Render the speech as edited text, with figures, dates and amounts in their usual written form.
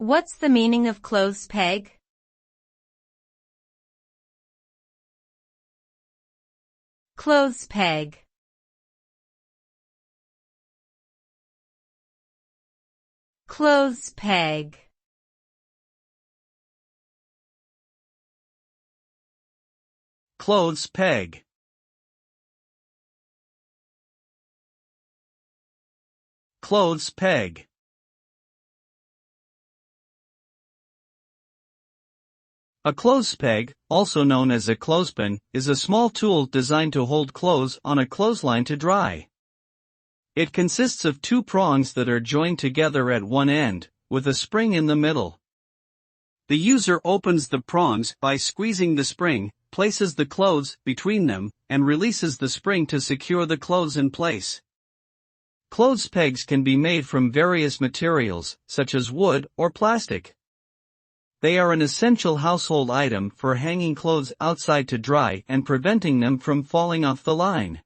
What's the meaning of clothes peg? Clothes peg. Clothes peg. Clothes peg. Clothes peg. A clothes peg, also known as a clothespin, is a small tool designed to hold clothes on a clothesline to dry. It consists of two prongs that are joined together at one end, with a spring in the middle. The user opens the prongs by squeezing the spring, places the clothes between them, and releases the spring to secure the clothes in place. Clothes pegs can be made from various materials, such as wood or plastic. They are an essential household item for hanging clothes outside to dry and preventing them from falling off the line.